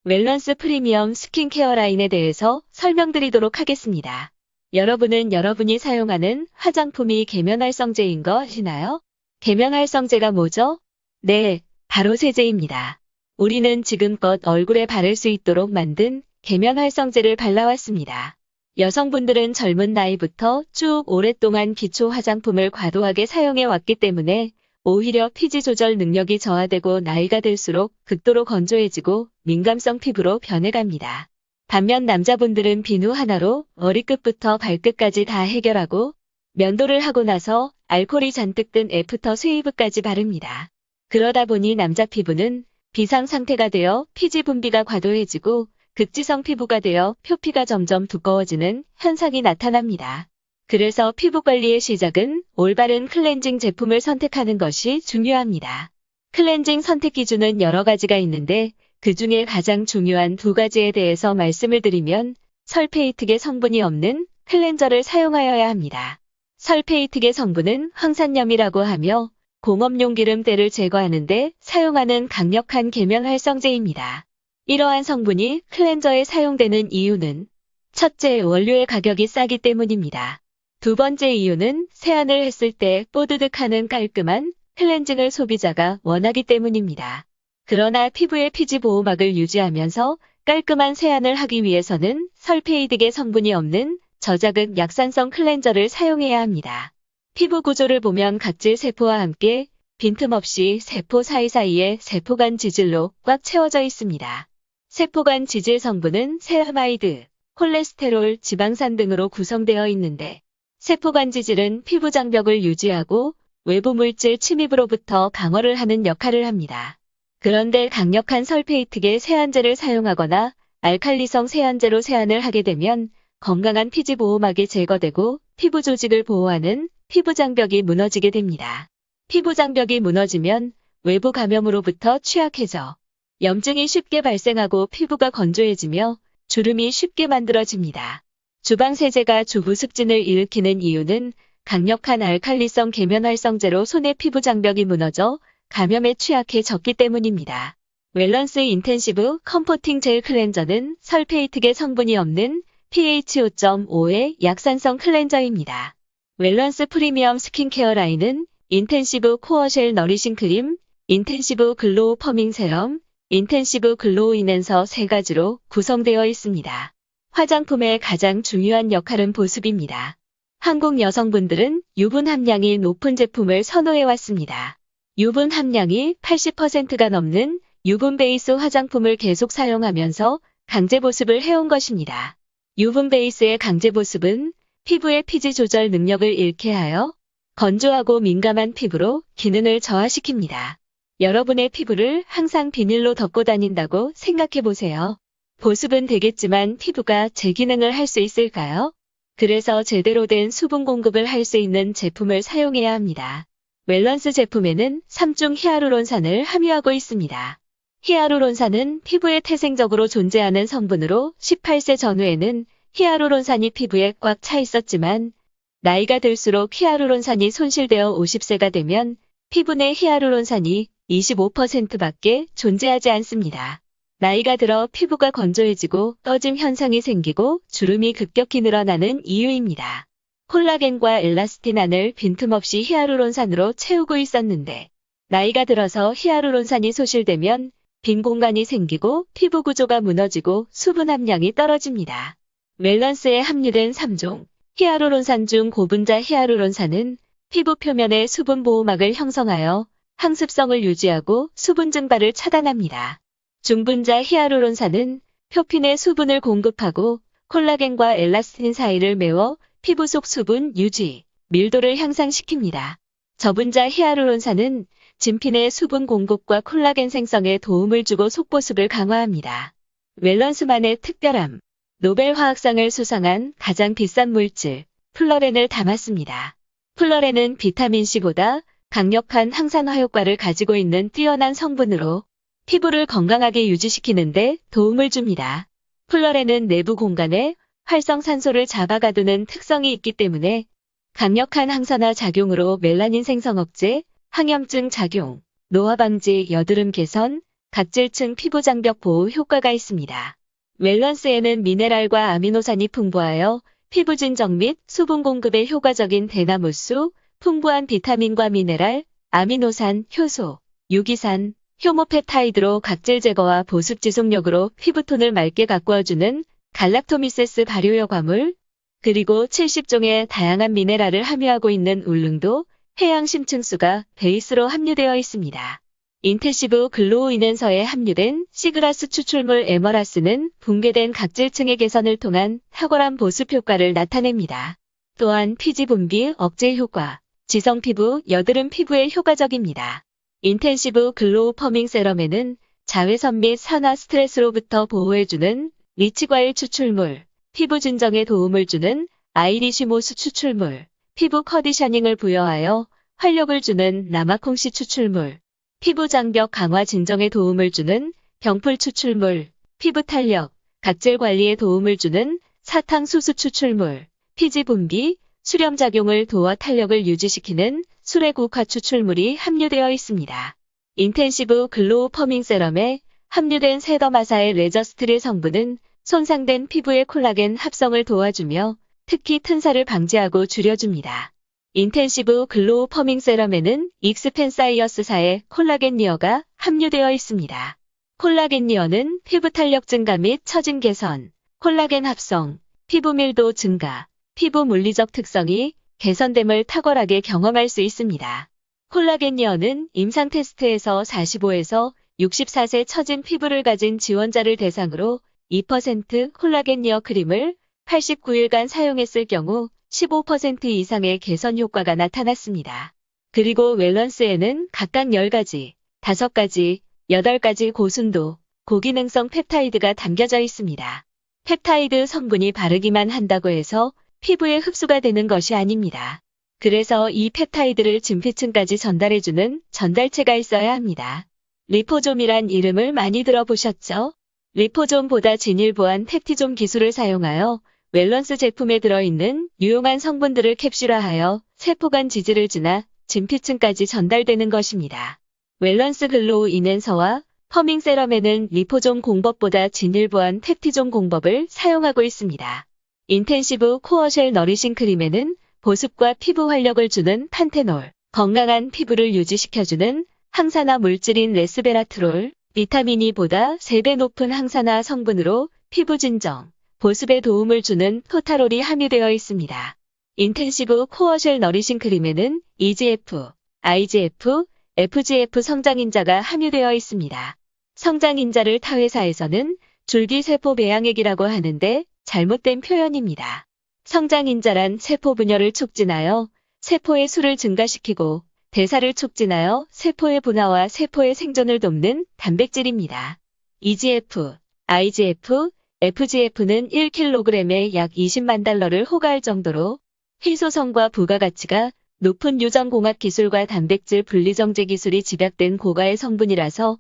웰런스 프리미엄 스킨케어 라인에 대해서 설명드리도록 하겠습니다. 여러분은 여러분이 사용하는 화장품이 계면활성제인 거 아시나요? 계면활성제가 뭐죠? 네, 바로 세제입니다. 우리는 지금껏 얼굴에 바를 수 있도록 만든 계면활성제를 발라왔습니다. 여성분들은 젊은 나이부터 쭉 오랫동안 기초 화장품을 과도하게 사용해왔기 때문에 오히려 피지 조절 능력이 저하되고 나이가 들수록 극도로 건조해지고 민감성 피부로 변해갑니다. 반면 남자분들은 비누 하나로 머리끝부터 발끝까지 다 해결하고 면도를 하고 나서 알코올이 잔뜩 든 애프터 쉐이브까지 바릅니다. 그러다 보니 남자 피부는 비상 상태가 되어 피지 분비가 과도해지고 극지성 피부가 되어 표피가 점점 두꺼워지는 현상이 나타납니다. 그래서 피부 관리의 시작은 올바른 클렌징 제품을 선택하는 것이 중요합니다. 클렌징 선택 기준은 여러 가지가 있는데 그 중에 가장 중요한 두 가지에 대해서 말씀을 드리면 설페이트계 성분이 없는 클렌저를 사용하여야 합니다. 설페이트계 성분은 황산염이라고 하며 공업용 기름때를 제거하는 데 사용하는 강력한 계면활성제입니다. 이러한 성분이 클렌저에 사용되는 이유는 첫째, 원료의 가격이 싸기 때문입니다. 두 번째 이유는 세안을 했을 때 뽀드득하는 깔끔한 클렌징을 소비자가 원하기 때문입니다. 그러나 피부의 피지 보호막을 유지하면서 깔끔한 세안을 하기 위해서는 설페이드계 성분이 없는 저자극 약산성 클렌저를 사용해야 합니다. 피부 구조를 보면 각질 세포와 함께 빈틈없이 세포 사이사이에 세포간 지질로 꽉 채워져 있습니다. 세포간 지질 성분은 세라마이드, 콜레스테롤, 지방산 등으로 구성되어 있는데 세포간 지질은 피부 장벽을 유지하고 외부 물질 침입으로부터 방어를 하는 역할을 합니다. 그런데 강력한 설페이트계 세안제를 사용하거나 알칼리성 세안제로 세안을 하게 되면 건강한 피지 보호막이 제거되고 피부 조직을 보호하는 피부 장벽이 무너지게 됩니다. 피부 장벽이 무너지면 외부 감염으로부터 취약해져 염증이 쉽게 발생하고 피부가 건조해지며 주름이 쉽게 만들어집니다. 주방세제가 주부습진을 일으키는 이유는 강력한 알칼리성 계면활성제로 손의 피부 장벽이 무너져 감염에 취약해졌기 때문입니다. 웰런스 인텐시브 컴포팅 젤 클렌저는 설페이트계 성분이 없는 pH 5.5의 약산성 클렌저입니다. 웰런스 프리미엄 스킨케어 라인은 인텐시브 코어 젤 너리싱 크림, 인텐시브 글로우 퍼밍 세럼, 인텐시브 글로우 인핸서 세 가지로 구성되어 있습니다. 화장품의 가장 중요한 역할은 보습입니다. 한국 여성분들은 유분 함량이 높은 제품을 선호해왔습니다. 유분 함량이 80%가 넘는 유분 베이스 화장품을 계속 사용하면서 강제 보습을 해온 것입니다. 유분 베이스의 강제 보습은 피부의 피지 조절 능력을 잃게 하여 건조하고 민감한 피부로 기능을 저하시킵니다. 여러분의 피부를 항상 비닐로 덮고 다닌다고 생각해 보세요. 보습은 되겠지만 피부가 제 기능을 할 수 있을까요? 그래서 제대로 된 수분 공급을 할 수 있는 제품을 사용해야 합니다. 웰런스 제품에는 3중 히아루론산을 함유하고 있습니다. 히아루론산은 피부에 태생적으로 존재하는 성분으로 18세 전후에는 히아루론산이 피부에 꽉 차 있었지만 나이가 들수록 히아루론산이 손실되어 50세가 되면 피부 내 히아루론산이 25%밖에 존재하지 않습니다. 나이가 들어 피부가 건조해지고 꺼짐 현상이 생기고 주름이 급격히 늘어나는 이유입니다. 콜라겐과 엘라스틴안을 빈틈없이 히아루론산으로 채우고 있었는데 나이가 들어서 히아루론산이 소실되면 빈 공간이 생기고 피부 구조가 무너지고 수분 함량이 떨어집니다. 웰런스에 함유된 3종 히아루론산 중 고분자 히아루론산은 피부 표면의 수분 보호막을 형성하여 항습성을 유지하고 수분 증발을 차단합니다. 중분자 히아루론산은 표피 내 수분을 공급하고 콜라겐과 엘라스틴 사이를 메워 피부 속 수분 유지, 밀도를 향상시킵니다. 저분자 히아루론산은 진피 내 수분 공급과 콜라겐 생성에 도움을 주고 속보습을 강화합니다. 웰런스만의 특별함, 노벨 화학상을 수상한 가장 비싼 물질, 플러렌을 담았습니다. 플러렌은 비타민C보다 강력한 항산화 효과를 가지고 있는 뛰어난 성분으로 피부를 건강하게 유지시키는데 도움을 줍니다. 플러렌은 내부 공간에 활성산소를 잡아가두는 특성이 있기 때문에 강력한 항산화 작용으로 멜라닌 생성 억제, 항염증 작용, 노화 방지, 여드름 개선, 각질층 피부 장벽 보호 효과가 있습니다. 웰런스에는 미네랄과 아미노산이 풍부하여 피부 진정 및 수분 공급에 효과적인 대나무수, 풍부한 비타민과 미네랄, 아미노산, 효소, 유기산, 효모펩타이드로 각질 제거와 보습 지속력으로 피부톤을 맑게 가꾸어주는 갈락토미세스 발효 여과물, 그리고 70종의 다양한 미네랄을 함유하고 있는 울릉도 해양 심층수가 베이스로 함유되어 있습니다. 인텐시브 글로우 인앤서에 함유된 시그라스 추출물 에머라스는 붕괴된 각질층의 개선을 통한 탁월한 보습 효과를 나타냅니다. 또한 피지 분비 억제 효과, 지성 피부, 여드름 피부에 효과적입니다. 인텐시브 글로우 퍼밍 세럼에는 자외선 및 산화 스트레스로부터 보호해주는 리치과일 추출물, 피부 진정에 도움을 주는 아이리쉬모스 추출물, 피부 컨디셔닝을 부여하여 활력을 주는 라마콩씨 추출물, 피부 장벽 강화 진정에 도움을 주는 병풀 추출물, 피부 탄력, 각질 관리에 도움을 주는 사탕수수 추출물, 피지 분비, 수렴 작용을 도와 탄력을 유지시키는 수레국화 추출물이 함유되어 있습니다. 인텐시브 글로우 퍼밍 세럼에 함유된 세더마사의 레저스트릴 성분은 손상된 피부의 콜라겐 합성을 도와주며 특히 튼살을 방지하고 줄여줍니다. 인텐시브 글로우 퍼밍 세럼에는 익스펜사이어스사의 콜라겐 리어가 함유되어 있습니다. 콜라겐 리어는 피부 탄력 증가 및 처진 개선, 콜라겐 합성, 피부 밀도 증가, 피부 물리적 특성이 개선됨을 탁월하게 경험할 수 있습니다. 콜라겐 리어는 임상 테스트에서 45에서 64세 처진 피부를 가진 지원자를 대상으로 2% 콜라겐 리어 크림을 89일간 사용했을 경우 15% 이상의 개선 효과가 나타났습니다. 그리고 웰런스에는 각각 10가지, 5가지, 8가지 고순도, 고기능성 펩타이드가 담겨져 있습니다. 펩타이드 성분이 바르기만 한다고 해서 피부에 흡수가 되는 것이 아닙니다. 그래서 이 펩타이드를 진피층까지 전달해주는 전달체가 있어야 합니다. 리포좀이란 이름을 많이 들어보셨죠? 리포좀보다 진일보한 펩티좀 기술을 사용하여 웰런스 제품에 들어있는 유용한 성분들을 캡슐화하여 세포간 지질을 지나 진피층까지 전달되는 것입니다. 웰런스 글로우 인앤서와 퍼밍 세럼에는 리포좀 공법보다 진일보한 펩티좀 공법을 사용하고 있습니다. 인텐시브 코어쉘 너리싱 크림에는 보습과 피부 활력을 주는 판테놀, 건강한 피부를 유지시켜주는 항산화 물질인 레스베라트롤, 비타민E보다 3배 높은 항산화 성분으로 피부 진정, 보습에 도움을 주는 토탈올이 함유되어 있습니다. 인텐시브 코어쉘 너리싱 크림에는 EGF, IGF, FGF 성장인자가 함유되어 있습니다. 성장인자를 타회사에서는 줄기세포 배양액이라고 하는데 잘못된 표현입니다. 성장인자란 세포 분열을 촉진하여 세포의 수를 증가시키고 대사를 촉진하여 세포의 분화와 세포의 생존을 돕는 단백질입니다. EGF, IGF, FGF는 1kg에 약 20만 달러를 호가할 정도로 희소성과 부가가치가 높은 유전공학 기술과 단백질 분리정제 기술이 집약된 고가의 성분이라서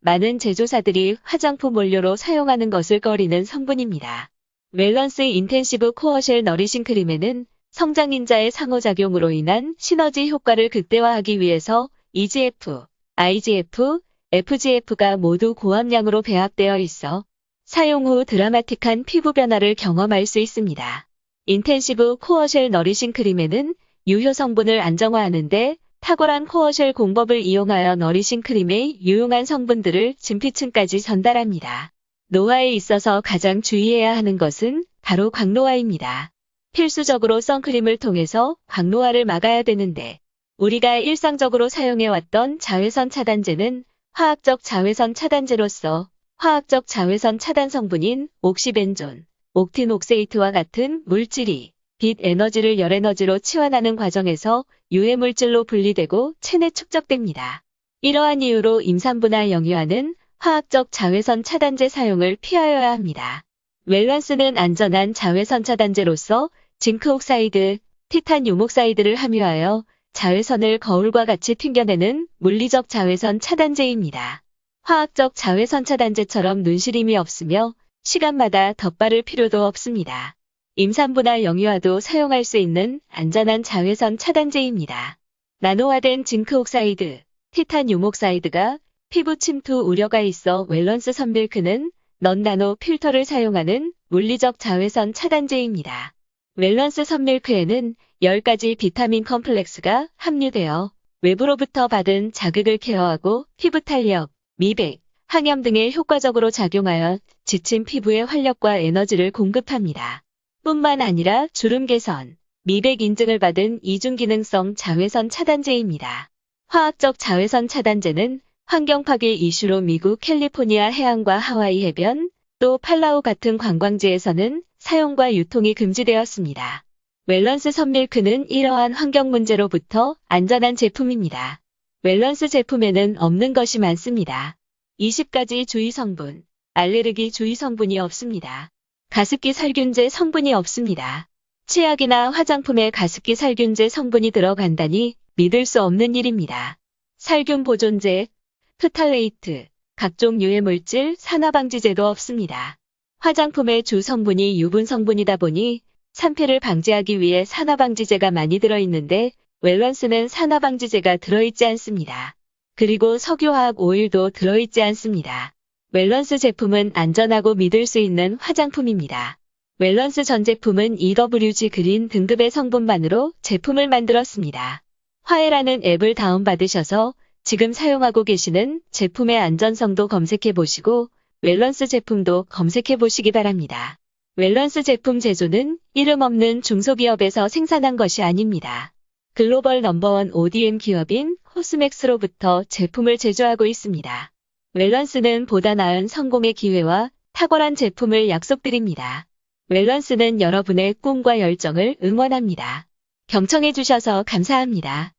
많은 제조사들이 화장품 원료로 사용하는 것을 꺼리는 성분입니다. 웰런스 인텐시브 코어쉘 너리싱 크림에는 성장인자의 상호작용으로 인한 시너지 효과를 극대화하기 위해서 EGF, IGF, FGF가 모두 고함량으로 배합되어 있어 사용 후 드라마틱한 피부 변화를 경험할 수 있습니다. 인텐시브 코어쉘 너리싱 크림에는 유효 성분을 안정화하는 데 탁월한 코어쉘 공법을 이용하여 너리싱 크림의 유용한 성분들을 진피층까지 전달합니다. 노화에 있어서 가장 주의해야 하는 것은 바로 광노화입니다. 필수적으로 선크림을 통해서 광노화를 막아야 되는데 우리가 일상적으로 사용해왔던 자외선 차단제는 화학적 자외선 차단제로서 화학적 자외선 차단 성분인 옥시벤존, 옥틴옥세이트와 같은 물질이 빛 에너지를 열 에너지로 치환하는 과정에서 유해 물질로 분리되고 체내 축적됩니다. 이러한 이유로 임산부나 영유아는 화학적 자외선 차단제 사용을 피하여야 합니다. 웰런스는 안전한 자외선 차단제로서 징크옥사이드, 티탄 유목사이드를 함유하여 자외선을 거울과 같이 튕겨내는 물리적 자외선 차단제입니다. 화학적 자외선 차단제처럼 눈시림이 없으며 시간마다 덧바를 필요도 없습니다. 임산부나 영유아도 사용할 수 있는 안전한 자외선 차단제입니다. 나노화된 징크옥사이드, 티탄 유목사이드가 피부 침투 우려가 있어 웰런스 선밀크는 넌나노 필터를 사용하는 물리적 자외선 차단제입니다. 웰런스 선밀크에는 10가지 비타민 컴플렉스가 함유되어 외부로부터 받은 자극을 케어하고 피부 탄력, 미백, 항염 등에 효과적으로 작용하여 지친 피부에 활력과 에너지를 공급합니다. 뿐만 아니라 주름 개선, 미백 인증을 받은 이중기능성 자외선 차단제입니다. 화학적 자외선 차단제는 환경 파괴 이슈로 미국 캘리포니아 해안과 하와이 해변, 또 팔라우 같은 관광지에서는 사용과 유통이 금지되었습니다. 웰런스 선밀크는 이러한 환경 문제로부터 안전한 제품입니다. 웰런스 제품에는 없는 것이 많습니다. 20가지 주의 성분, 알레르기 주의 성분이 없습니다. 가습기 살균제 성분이 없습니다. 치약이나 화장품에 가습기 살균제 성분이 들어간다니 믿을 수 없는 일입니다. 살균 보존제, 프탈레이트, 각종 유해물질, 산화방지제도 없습니다. 화장품의 주 성분이 유분 성분이다 보니 산패를 방지하기 위해 산화방지제가 많이 들어있는데 웰런스는 산화방지제가 들어있지 않습니다. 그리고 석유화학 오일도 들어있지 않습니다. 웰런스 제품은 안전하고 믿을 수 있는 화장품입니다. 웰런스 전 제품은 EWG 그린 등급의 성분만으로 제품을 만들었습니다. 화해라는 앱을 다운받으셔서 지금 사용하고 계시는 제품의 안전성도 검색해 보시고 웰런스 제품도 검색해 보시기 바랍니다. 웰런스 제품 제조는 이름 없는 중소기업에서 생산한 것이 아닙니다. 글로벌 넘버원 ODM 기업인 호스맥스로부터 제품을 제조하고 있습니다. 웰런스는 보다 나은 성공의 기회와 탁월한 제품을 약속드립니다. 웰런스는 여러분의 꿈과 열정을 응원합니다. 경청해 주셔서 감사합니다.